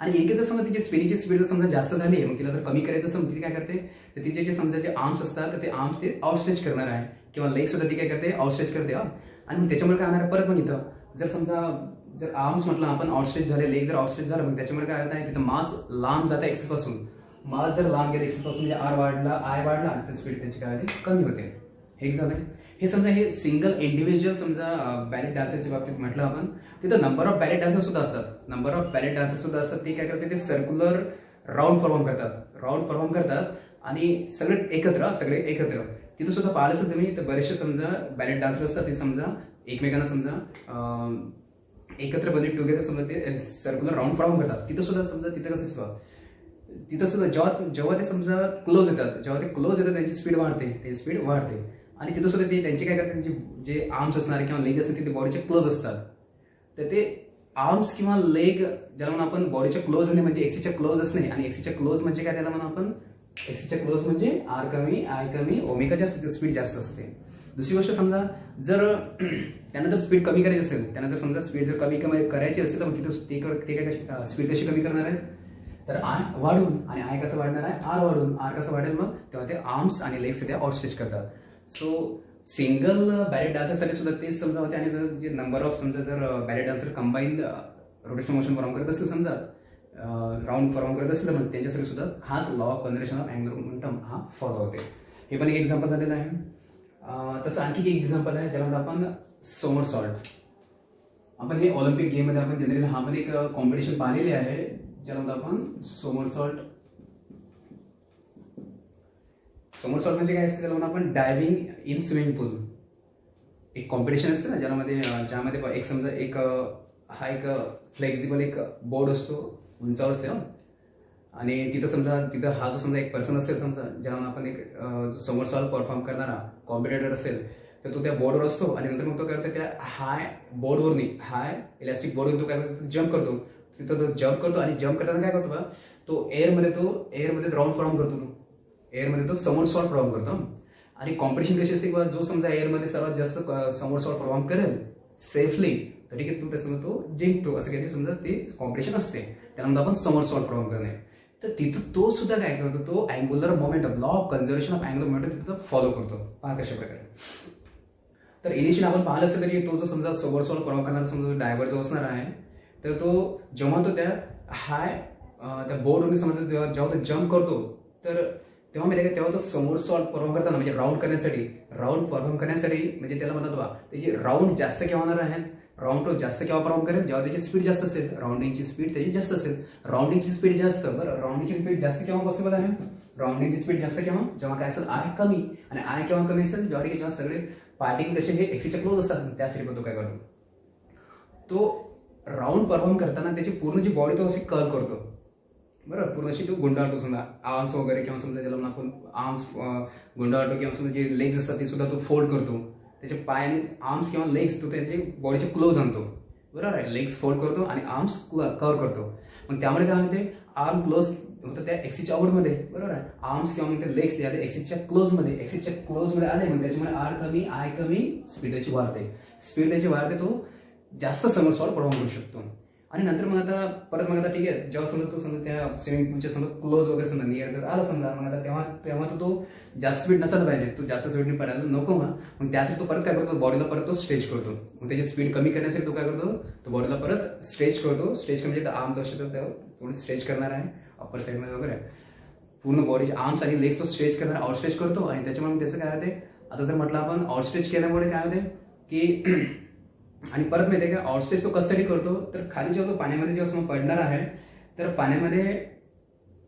आणि एके जर समजा तिची स्पिनिंगची स्पीड जर समजा जास्त झाली, मग तिला जर कमी करायचं असेल तिथे काय करते, तर तिचे जे समजा जे आर्म्स असतात तर ते आर्म्स ते आउटस्ट्रेच करणार आहे, किंवा लेग सुद्धा ती काय करते, आउटस्ट्रेच करते. आणि मग त्याच्यामुळे काय होणार आहे, परत मग इथं जर समजा जर आर्म्स म्हटलं आपण आउटस्ट्रेच झाले, लेग जर आउटस्ट्रेच झालं, मग त्याच्यामुळे काय होत आहे, तिथं मास लांब जाता एक्सेस पासून. मास जर लांब गेला एक्सेस पासून, म्हणजे आर वाढला, आय वाढला, तर स्पीड त्याची काय होते, कमी होते. हे झालंय. हे समजा हे सिंगल इंडिव्हिज्युअल समजा बॅलेट डान्सरच्या बाबतीत म्हटलं आपण, तिथं नंबर ऑफ बॅलेट डान्सर सुद्धा असतात. ते काय करतात, ते सर्क्युलर राऊंड परफॉर्म करतात, आणि सगळे एकत्र. तिथं सुद्धा पाहिलं असेल तुम्ही, तर बरेचसे समजा बॅलेट डान्सर असतात, ते समजा एकमेकांना समजा एकत्रपणे टुगेदर समजा ते सर्क्युलर राऊंड परफॉर्म करतात. तिथं सुद्धा समजा तिथं कसं असतं, तिथं सुद्धा जेव्हा ते समजा क्लोज येतात, त्यांची स्पीड वाढते, आणि तिथं सुद्धा ते त्यांचे काय करतात, त्यांचे जे आर्म्स असणारे किंवा लेग असतात ते बॉडीचे क्लोज असतात. तर ते आर्म्स किंवा लेग ज्याला म्हणून आपण बॉडीच्या क्लोज होणे म्हणजे एक्सिसच्या क्लोज असणे, आणि एक्सिसच्या क्लोज म्हणजे काय, त्याला म्हणून आपण एक्सिसच्या क्लोज म्हणजे आर कमी, आय कमी, ओमेगा जास्त, स्पीड जास्त असते. दुसरी गोष्ट समजा जर त्यांना जर स्पीड कमी करायची असेल, त्यांना जर समजा स्पीड जर कमी करायची असेल, तर मग तिथं ते काय स्पीड कशी कमी करणार आहे, तर आय वाढून, आणि आय कसं वाढणार आहे, आर वाढून. आर कसं वाढेल मग, तेव्हा ते आर्म्स आणि लेग्स ते आउटस्ट्रेच करतात. सो सिंगल बॅलेट डान्सरसाठी सुद्धा तेच समजा होते, आणि जर जे नंबर ऑफ समजा जर ballot dancer combine rotational motion perform करत असेल, समजा राऊंड परफॉर्म करत असेल, तर मग त्यांच्यासाठी सुद्धा हाच law of conservation of angular momentum हा फॉलो होते. हे पण एक एक्झाम्पल झालेलं आहे. तसं आणखी एक एक्झाम्पल आहे ज्यामध्ये आपण सोमरसॉल्ट. आपण हे ऑलिम्पिक गेममध्ये आपण जनरली हा मध्ये एक कॉम्पिटिशन पाहिलेले आहे, ज्यामध्ये आपण सोमरसॉल्ट म्हणजे काय असते, त्याला आपण डायव्हिंग इन स्विमिंग पूल. एक कॉम्पिटिशन असते ना, ज्यामध्ये एक समजा एक फ्लेक्झिबल एक बोर्ड असतो, उंचावर असते, आणि तिथं हा जो समजा एक पर्सन असेल, समजा ज्याला आपण एक सोमरसॉल्ट परफॉर्म करणारा कॉम्पिटिटर असेल, तर तो त्या बोर्डवर असतो, आणि नंतर मग तो काय करतो, त्या हाय इलास्टिक बोर्डवर तो काय करतो, जम्प करतो. तिथं तो जम्प करतो, आणि जम्प करताना काय करतो बा, तो एअरमध्ये राऊंड परफॉर्म करतो. एअरमध्ये तो समोरसॉल्ट परफॉर्म करतो. आणि कॉम्पिटिशन कशी असते किंवा जो समजा एअरमध्ये सर्वात जास्त समोरसॉल्ट परफॉर्म करेल सेफली तर ठीक आहे, तू त्यासमोर तो जिंकतो, असं काहीतरी समजा ते कॉम्पिटिशन असते. त्याला म्हणतो आपण समोरसॉल्ट परफॉर्म करणे. तर तिथं तो सुद्धा काय करतो, तो angular momentum, law of conservation of angular momentum तिथं फॉलो करतो. पहा कशा प्रकारे. तर इनिशियल आपण पाहिलं असतं तरी तो जो समजा समोरसॉल्ट परफॉर्म करणारा समजा डायव्हर जो असणार आहे, तर तो जेव्हा तो त्या त्या बोर्डवरून समजा जेव्हा तो जम्प करतो, तर तेव्हा माहिती आहे का, तेव्हा तो समोरसॉल्ट परफॉर्म करताना म्हणजे राऊंड परफॉर्म करण्यासाठी म्हणजे त्याला म्हणतात बा त्याची राऊंड जास्त केव्हा होणार आहे, राऊंड तो जास्त केव्हा परफॉर्म करेल, जेव्हा त्याची स्पीड जास्त असेल, राऊंडिंगची स्पीड त्याची जास्त असेल. राऊंडिंगची स्पीड जास्त, बरं राऊंडिंगची स्पीड जास्त केव्हा पॉसिबल आहे, राऊंडिंगची स्पीड जास्त केव्हा, जेव्हा काय असेल आय कमी, आणि आय केव्हा कमी असेल, जेव्हा सगळे पार्टिकल कसे हे एक्सीच्या क्लोज असतात, त्यासाठी तो काय करतो, तो राऊंड परफॉर्म करताना त्याची पूर्ण जी बॉडी तो अशी कर्ल करतो. बरं, पूर्ण अशी तो गुंडाळतो, समजा आर्म्स वगैरे किंवा समजा त्याला आपण आर्म्स गुंडाळतो, किंवा समजा जे लेग्स असतात ते सुद्धा तो फोल्ड करतो. त्याचे पाय आणि आर्म्स किंवा लेग्स तो त्याचे बॉडीचे क्लोज आणतो. बरोबर आहे, लेग्स फोल्ड करतो आणि आर्म्स कव्हर करतो. मग त्यामुळे काय होते, आर्म क्लोज होतं त्या एक्सिसच्या आउटमध्ये. बरोबर आहे, आर्म्स किंवा मग ते लेग्स त्या एक्सिसच्या क्लोजमध्ये आले, मग त्याच्यामुळे आर कमी आय कमी, स्पीड त्याची वाढते, तो जास्त समोरसॉल्ट परफॉर्म करू शकतो. आणि नंतर मग आता परत मग आता ठीक आहे, जेव्हा समजा तो समजा त्या स्विमिंग पूलच्या समजा क्लोज वगैरे समजा नियर जर आला समजा, मग आता तेव्हा तो जास्त स्पीड नसायला पाहिजे, तो जास्त स्पीडने पडायला नको. मग त्यासाठी तो परत काय करतो, बॉडीला परत तो स्ट्रेच करतो. मग त्याची स्पीड कमी करण्यासाठी तो काय करतो, तो बॉडीला परत स्ट्रेच करतो. स्ट्रेच म्हणजे आर्म तो असे थोडी स्ट्रेच करणार आहे अप्पर साईडमध्ये वगैरे, पूर्ण बॉडीचे आर्म्स आणि लेग्स तो स्ट्रेच करणार, आउटस्ट्रेच करतो. आणि त्याच्यामुळे त्याचं काय होते, आता जर म्हटलं आपण आउटस्ट्रेच केल्यामुळे काय होते की आणि परत माहिती आहे का, आउटस्ट्रेच तो कशासाठी करतो, तर खाली जेव्हा तो पाण्यामध्ये जेव्हा पडणार आहे, तर पाण्यामध्ये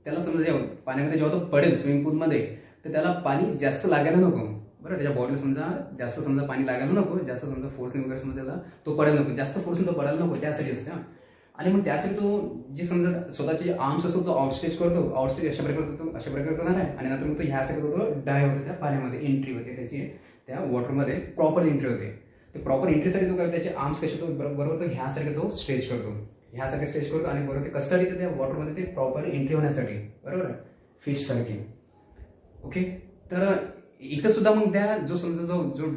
त्याला समजा जेव्हा तो पडेल स्विमिंग पूलमध्ये, तर त्याला पाणी जास्त लागायला नको. बरं, त्याच्या बॉडीला समजा जास्त पाणी लागायला नको, जास्त समजा फोर्सने वगैरे समजा त्याला तो पडायला नको, जास्त फोर्सने तो पडायला नको, त्यासाठी असते. आणि मग त्यासाठी तो जे समजा स्वतःचे आर्म्स असतो तो आउटस्ट्रेच करतो. आउटस्ट्रेच अशा प्रकारे करणार आहे. आणि नंतर मग तो ह्यासाठी तो डाय होते, त्या पाण्यामध्ये एंट्री होते, त्याची त्या वॉटरमध्ये प्रॉपर एंट्री होते. ते प्रॉपर एंट्रीसाठी तो काय, त्याचे आर्म्स कसे तो बरोबर तो ह्यासारखे तो स्ट्रेच करतो, आणि बरोबर ते कशासाठी, तर त्या वॉटरमध्ये ते प्रॉपर एंट्री होण्यासाठी. बरोबर आहे, फिश सारखी. ओके, तर इथं सुद्धा मग त्या जो समजा जो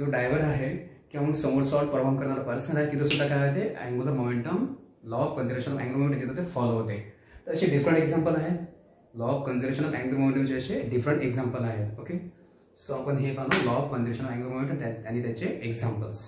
डायव्हर आहे किंवा मग समोरसॉल्ट परफॉर्म करणारा पर्सन आहे, तिथं सुद्धा काय होते, angular momentum, law of conservation of angular momentum तिथं ते फॉलो होते. तर असे डिफरंट एक्झाम्पल आहेत, law of conservation of angular मोमेंटमचे असे डिफरंट एक्झाम्पल आहेत. ओके, सो आपण हे पाहतो law of conservation of angular momentum आणि त्याचे एक्झाम्पल्स.